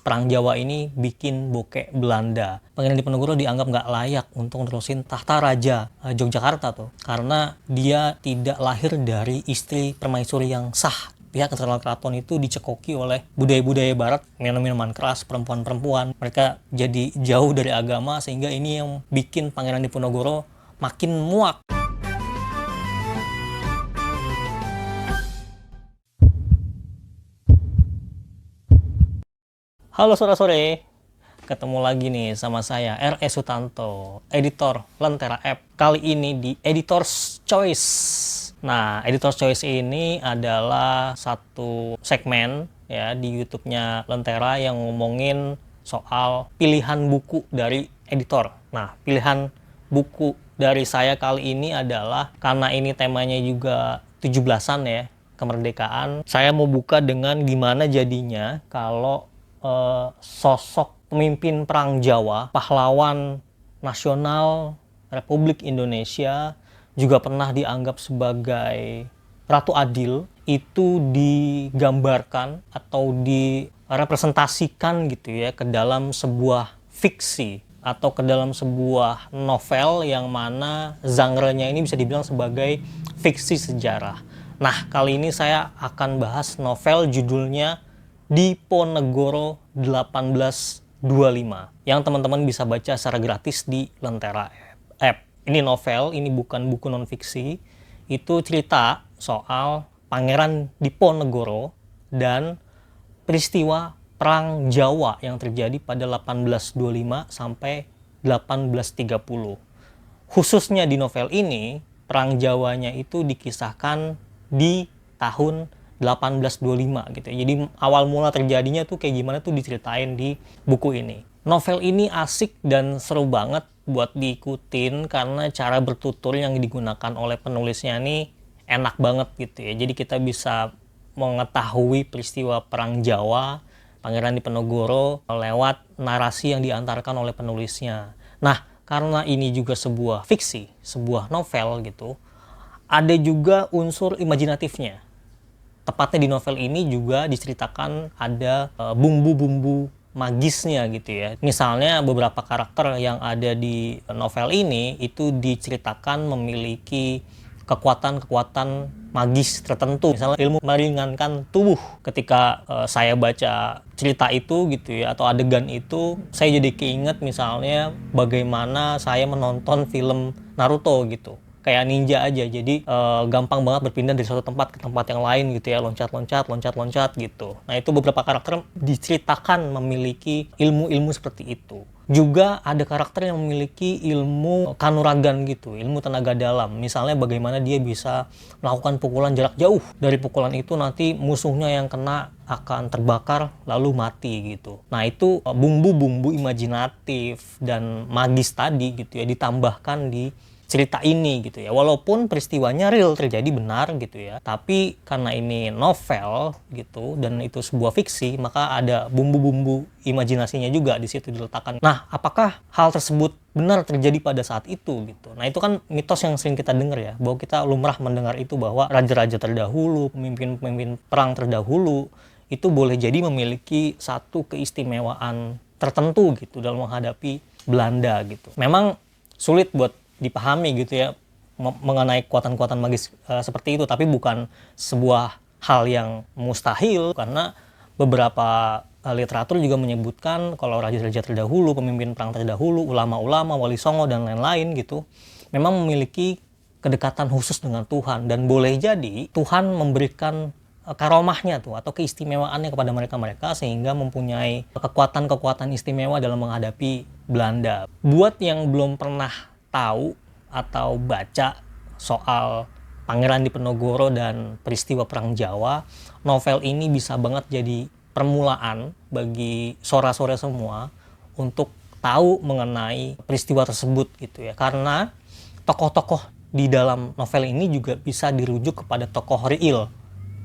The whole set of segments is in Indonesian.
Perang Jawa ini bikin bokek Belanda. Pangeran Diponegoro dianggap nggak layak untuk nerusin tahta raja Yogyakarta tuh. Karena dia tidak lahir dari istri permaisuri yang sah. Pihak internal keraton itu dicekoki oleh budaya-budaya barat, minuman keras, perempuan-perempuan. Mereka jadi jauh dari agama, sehingga ini yang bikin Pangeran Diponegoro makin muak. Halo sore-sore, ketemu lagi nih sama saya R.E. Sutanto, editor Lentera App. Kali ini di Editor's Choice. Nah, Editor's Choice ini adalah satu segmen ya di YouTube-nya Lentera yang ngomongin soal pilihan buku dari editor. Nah, pilihan buku dari saya kali ini adalah, karena ini temanya juga 17-an ya, kemerdekaan. Saya mau buka dengan gimana jadinya kalau sosok pemimpin Perang Jawa, pahlawan nasional Republik Indonesia, juga pernah dianggap sebagai Ratu Adil, itu digambarkan atau direpresentasikan gitu ya ke dalam sebuah fiksi atau ke dalam sebuah novel yang mana genre-nya ini bisa dibilang sebagai fiksi sejarah. Nah, kali ini saya akan bahas novel judulnya Diponegoro 1825 yang teman-teman bisa baca secara gratis di Lentera App. Ini novel, ini bukan buku non-fiksi. Itu cerita soal Pangeran Diponegoro dan peristiwa Perang Jawa yang terjadi pada 1825 sampai 1830. Khususnya di novel ini, Perang Jawanya itu dikisahkan di tahun 1825 gitu. Jadi awal mula terjadinya tuh kayak gimana tuh diceritain di buku ini. Novel ini asik dan seru banget buat diikutin karena cara bertutur yang digunakan oleh penulisnya ini enak banget gitu ya. Jadi kita bisa mengetahui peristiwa Perang Jawa, Pangeran Diponegoro lewat narasi yang diantarkan oleh penulisnya. Nah, karena ini juga sebuah fiksi, sebuah novel gitu, ada juga unsur imajinatifnya. Tepatnya di novel ini juga diceritakan ada bumbu-bumbu magisnya gitu ya. Misalnya beberapa karakter yang ada di novel ini itu diceritakan memiliki kekuatan-kekuatan magis tertentu. Misalnya ilmu meringankan tubuh. Ketika saya baca cerita itu gitu ya, atau adegan itu, saya jadi keinget misalnya bagaimana saya menonton film Naruto gitu. Kayak ninja aja, jadi gampang banget berpindah dari satu tempat ke tempat yang lain gitu ya, loncat-loncat gitu. Nah, itu beberapa karakter diceritakan memiliki ilmu-ilmu seperti itu. Juga ada karakter yang memiliki ilmu kanuragan gitu, ilmu tenaga dalam. Misalnya bagaimana dia bisa melakukan pukulan jarak jauh. Dari pukulan itu nanti musuhnya yang kena akan terbakar lalu mati gitu. Nah, itu bumbu-bumbu imajinatif dan magis tadi gitu ya, ditambahkan di cerita ini gitu ya. Walaupun peristiwanya real, terjadi benar gitu ya, tapi karena ini novel gitu dan itu sebuah fiksi, maka ada bumbu-bumbu imajinasinya juga di situ diletakkan. Nah, apakah hal tersebut benar terjadi pada saat itu gitu? Nah, itu kan mitos yang sering kita dengar ya, bahwa kita lumrah mendengar itu bahwa raja-raja terdahulu, pemimpin-pemimpin perang terdahulu itu boleh jadi memiliki satu keistimewaan tertentu gitu dalam menghadapi Belanda gitu. Memang sulit buat dipahami gitu ya mengenai kekuatan-kekuatan magis seperti itu, tapi bukan sebuah hal yang mustahil, karena beberapa literatur juga menyebutkan kalau raja-raja terdahulu, pemimpin perang terdahulu, ulama-ulama, wali songo dan lain-lain gitu, memang memiliki kedekatan khusus dengan Tuhan, dan boleh jadi Tuhan memberikan karomahnya tuh atau keistimewaannya kepada mereka sehingga mempunyai kekuatan-kekuatan istimewa dalam menghadapi Belanda. Buat yang belum pernah tahu atau baca soal Pangeran Diponegoro dan peristiwa Perang Jawa, novel ini bisa banget jadi permulaan bagi sora-sora semua untuk tahu mengenai peristiwa tersebut gitu ya. Karena tokoh-tokoh di dalam novel ini juga bisa dirujuk kepada tokoh real,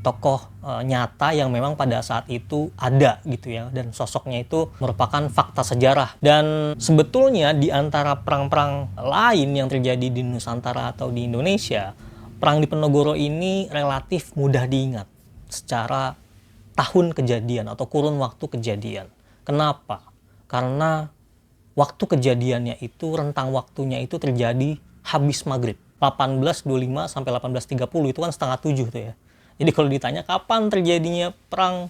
tokoh nyata yang memang pada saat itu ada gitu ya, dan sosoknya itu merupakan fakta sejarah. Dan sebetulnya di antara perang-perang lain yang terjadi di Nusantara atau di Indonesia, Perang Diponegoro ini relatif mudah diingat secara tahun kejadian atau kurun waktu kejadian. Kenapa? Karena waktu kejadiannya itu, rentang waktunya itu terjadi habis maghrib. 18.25 sampai 18.30 itu kan setengah 7 tuh ya. Jadi kalau ditanya kapan terjadinya perang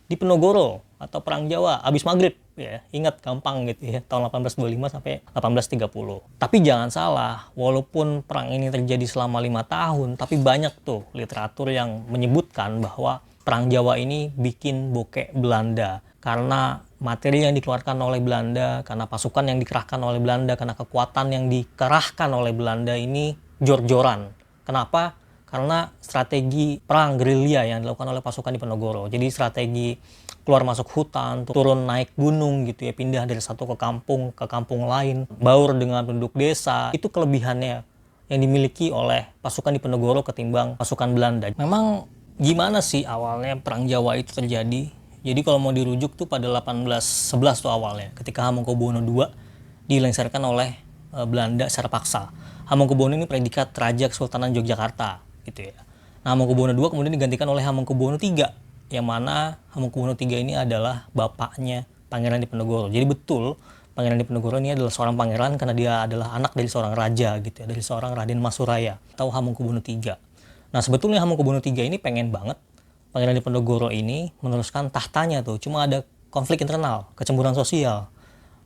di Penogoro atau perang Jawa, habis maghrib ya. Ingat, gampang gitu ya, tahun 1825 sampai 1830. Tapi jangan salah, walaupun perang ini terjadi selama 5 tahun, tapi banyak tuh literatur yang menyebutkan bahwa perang Jawa ini bikin bokeh Belanda. Karena materi yang dikeluarkan oleh Belanda, karena pasukan yang dikerahkan oleh Belanda, karena kekuatan yang dikerahkan oleh Belanda ini jor-joran. Kenapa? Karena strategi perang gerilya yang dilakukan oleh pasukan di Penogoro. Jadi strategi keluar masuk hutan, turun naik gunung gitu ya, pindah dari satu ke kampung lain, baur dengan penduduk desa. Itu kelebihannya yang dimiliki oleh pasukan di Penogoro ketimbang pasukan Belanda. Memang gimana sih awalnya perang Jawa itu terjadi? Jadi kalau mau dirujuk tuh pada 1811 tuh awalnya, ketika Hamengkubuwono II dilengsarkan oleh Belanda secara paksa. Hamengkubuwono ini predikat Raja Kesultanan Yogyakarta gitu ya. Nah, Hamengkubuwono II kemudian digantikan oleh Hamengkubuwono III, yang mana Hamengkubuwono III ini adalah bapaknya Pangeran Diponegoro. Jadi betul Pangeran Diponegoro ini adalah seorang pangeran karena dia adalah anak dari seorang raja gitu ya, dari seorang Raden Masuraya atau Hamengkubuwono III. Nah, sebetulnya Hamengkubuwono III ini pengen banget Pangeran Diponegoro ini meneruskan tahtanya tuh, cuma ada konflik internal, kecemburuan sosial.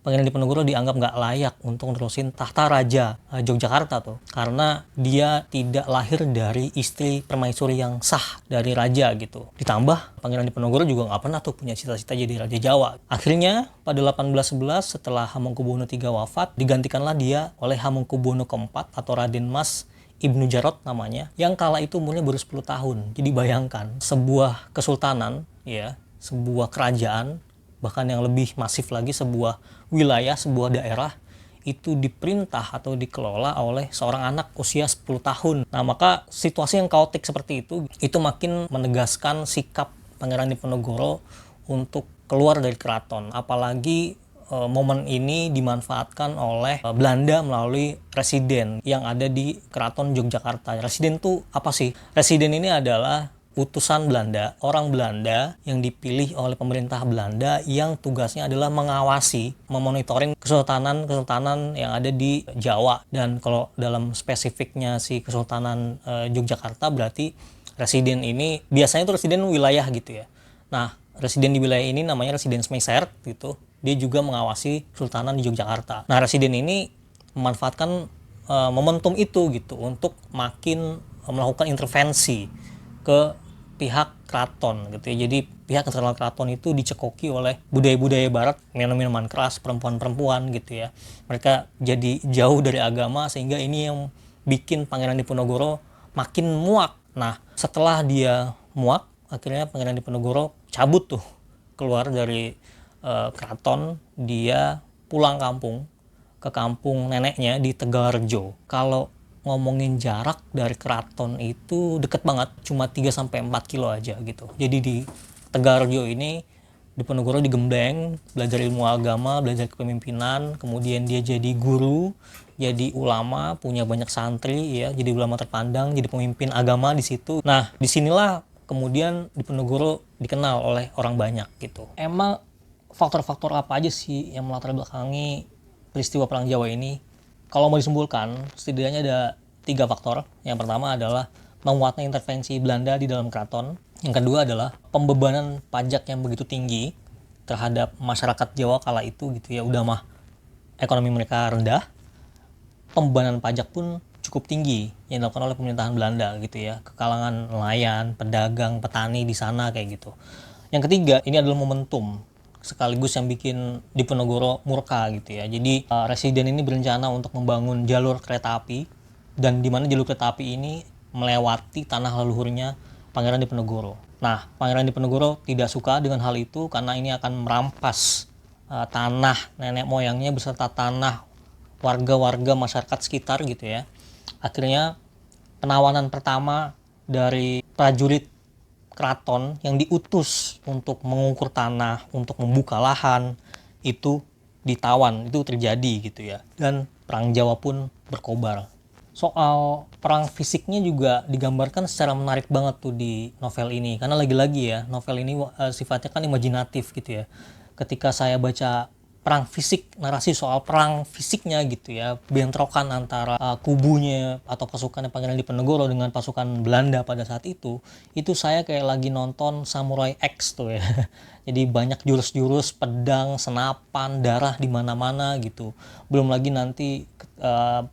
Pangeran Diponegoro dianggap nggak layak untuk nerusin tahta raja Yogyakarta tuh, karena dia tidak lahir dari istri permaisuri yang sah dari raja gitu. Ditambah Pangeran Diponegoro juga nggak pernah tuh punya cita-cita jadi raja Jawa. Akhirnya pada 1811 setelah Hamengkubuwono III wafat, digantikanlah dia oleh Hamengkubuwono IV atau Raden Mas Ibnu Jarot namanya, yang kala itu umurnya baru 10 tahun. Jadi bayangkan, sebuah kesultanan ya, sebuah kerajaan, bahkan yang lebih masif lagi, sebuah wilayah, sebuah daerah itu diperintah atau dikelola oleh seorang anak usia 10 tahun. Nah, maka situasi yang kaotik seperti itu makin menegaskan sikap Pangeran Diponegoro untuk keluar dari keraton. Apalagi momen ini dimanfaatkan oleh Belanda melalui residen yang ada di Keraton Yogyakarta. Residen itu apa sih? Residen ini adalah utusan Belanda, orang Belanda yang dipilih oleh pemerintah Belanda yang tugasnya adalah mengawasi, memonitoring kesultanan yang ada di Jawa. Dan kalau dalam spesifiknya si Kesultanan Yogyakarta, berarti residen ini biasanya itu residen wilayah gitu ya. Nah, residen di wilayah ini namanya residen Smeiser gitu. Dia juga mengawasi Kesultanan di Yogyakarta. Nah, residen ini memanfaatkan momentum itu gitu untuk makin melakukan intervensi ke pihak keraton gitu ya. Jadi pihak internal keraton itu dicekoki oleh budaya-budaya barat, minuman keras, perempuan-perempuan gitu ya. Mereka jadi jauh dari agama, sehingga ini yang bikin Pangeran Diponegoro makin muak. Nah, setelah dia muak, akhirnya Pangeran Diponegoro cabut tuh keluar dari keraton. Dia pulang kampung ke kampung neneknya di Tegalrejo. Kalau ngomongin jarak dari keraton itu deket banget, cuma 3-4 kilo aja gitu. Jadi di Tegalrejo ini Diponegoro digembleng, belajar ilmu agama, belajar kepemimpinan, kemudian dia jadi guru, jadi ulama, punya banyak santri ya, jadi ulama terpandang, jadi pemimpin agama di situ. Nah, disinilah kemudian Diponegoro dikenal oleh orang banyak gitu. Emang faktor-faktor apa aja sih yang melatar belakangi peristiwa Perang Jawa ini? Kalau mau disimpulkan, setidaknya ada 3 faktor. Yang pertama adalah menguatnya intervensi Belanda di dalam keraton. Yang kedua adalah pembebanan pajak yang begitu tinggi terhadap masyarakat Jawa kala itu gitu ya. Udah mah ekonomi mereka rendah, pembebanan pajak pun cukup tinggi yang dilakukan oleh pemerintahan Belanda gitu ya, ke kalangan nelayan, pedagang, petani di sana kayak gitu. Yang ketiga, ini adalah momentum sekaligus yang bikin Diponegoro murka gitu ya. Jadi residen ini berencana untuk membangun jalur kereta api, dan di mana jalur kereta api ini melewati tanah leluhurnya Pangeran Diponegoro. Nah, Pangeran Diponegoro tidak suka dengan hal itu karena ini akan merampas tanah nenek moyangnya beserta tanah warga-warga masyarakat sekitar gitu ya. Akhirnya penawanan pertama dari prajurit keraton yang diutus untuk mengukur tanah, untuk membuka lahan, itu ditawan, itu terjadi gitu ya. Dan Perang Jawa pun berkobar. Soal perang fisiknya juga digambarkan secara menarik banget tuh di novel ini. Karena lagi-lagi ya, novel ini sifatnya kan imajinatif gitu ya. ketika saya baca perang fisik, narasi soal perang fisiknya gitu ya, bentrokan antara kubunya atau pasukan Pangeran Diponegoro dengan pasukan Belanda pada saat itu saya kayak lagi nonton Samurai X tuh ya. Jadi banyak jurus-jurus, pedang, senapan, darah di mana-mana gitu. Belum lagi nanti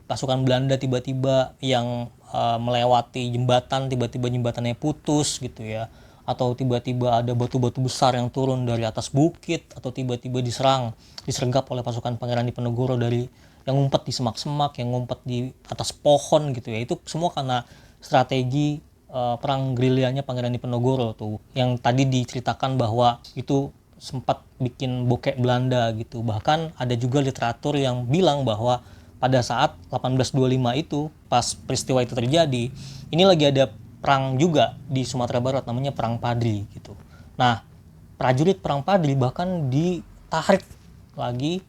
pasukan Belanda tiba-tiba yang melewati jembatan, tiba-tiba jembatannya putus gitu ya, atau tiba-tiba ada batu-batu besar yang turun dari atas bukit, atau tiba-tiba disergap oleh pasukan Pangeran Diponegoro dari yang ngumpet di semak-semak, yang ngumpet di atas pohon gitu ya. Itu semua karena strategi perang gerilyanya Pangeran Diponegoro tuh, yang tadi diceritakan bahwa itu sempat bikin bokek Belanda gitu. Bahkan ada juga literatur yang bilang bahwa pada saat 1825 itu, pas peristiwa itu terjadi, ini lagi ada perang juga di Sumatera Barat, namanya Perang Padri gitu. Nah, prajurit Perang Padri bahkan ditarik lagi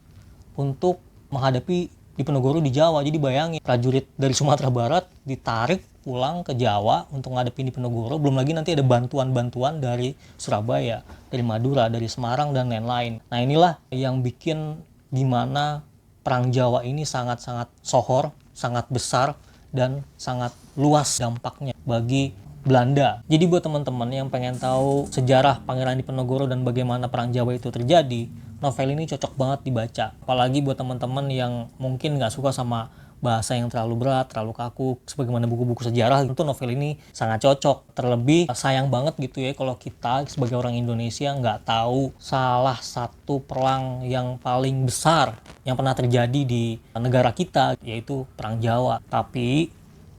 untuk menghadapi Diponegoro di Jawa. Jadi bayangin, prajurit dari Sumatera Barat ditarik pulang ke Jawa untuk menghadapi Diponegoro. Belum lagi nanti ada bantuan-bantuan dari Surabaya, dari Madura, dari Semarang, dan lain-lain. Nah, inilah yang bikin gimana Perang Jawa ini sangat-sangat sohor, sangat besar, dan sangat luas dampaknya bagi Belanda. Jadi buat teman-teman yang pengen tahu sejarah Pangeran Diponegoro dan bagaimana Perang Jawa itu terjadi, novel ini cocok banget dibaca. Apalagi buat teman-teman yang mungkin nggak suka sama bahasa yang terlalu berat, terlalu kaku, sebagaimana buku-buku sejarah, itu novel ini sangat cocok. Terlebih sayang banget gitu ya kalau kita sebagai orang Indonesia nggak tahu salah satu perang yang paling besar yang pernah terjadi di negara kita, yaitu Perang Jawa. Tapi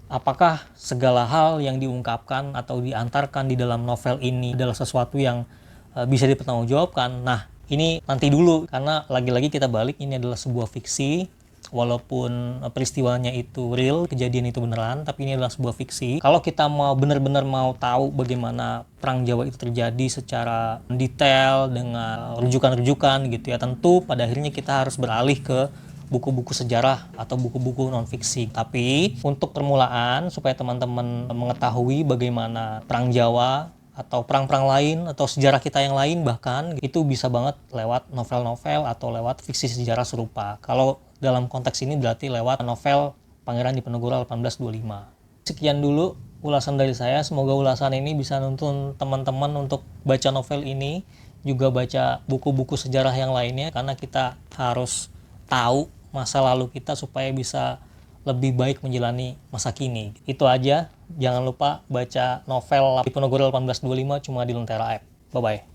apakah segala hal yang diungkapkan atau diantarkan di dalam novel ini adalah sesuatu yang bisa dipertanggungjawabkan? Nah, ini nanti dulu, karena lagi-lagi kita balik, ini adalah sebuah fiksi. Walaupun peristiwanya itu real, kejadian itu beneran, tapi ini adalah sebuah fiksi. Kalau kita mau benar-benar mau tahu bagaimana Perang Jawa itu terjadi secara detail dengan rujukan-rujukan gitu ya, tentu pada akhirnya kita harus beralih ke buku-buku sejarah atau buku-buku non-fiksi. Tapi untuk permulaan, supaya teman-teman mengetahui bagaimana Perang Jawa atau perang-perang lain atau sejarah kita yang lain, bahkan itu bisa banget lewat novel-novel atau lewat fiksi sejarah serupa. Kalau dalam konteks ini berarti lewat novel Pangeran Diponegoro 1825. Sekian dulu ulasan dari saya. Semoga ulasan ini bisa nuntun teman-teman untuk baca novel ini, juga baca buku-buku sejarah yang lainnya, karena kita harus tahu masa lalu kita supaya bisa lebih baik menjalani masa kini. Itu aja. Jangan lupa baca novel Diponegoro 1825 cuma di Lentera App. Bye-bye.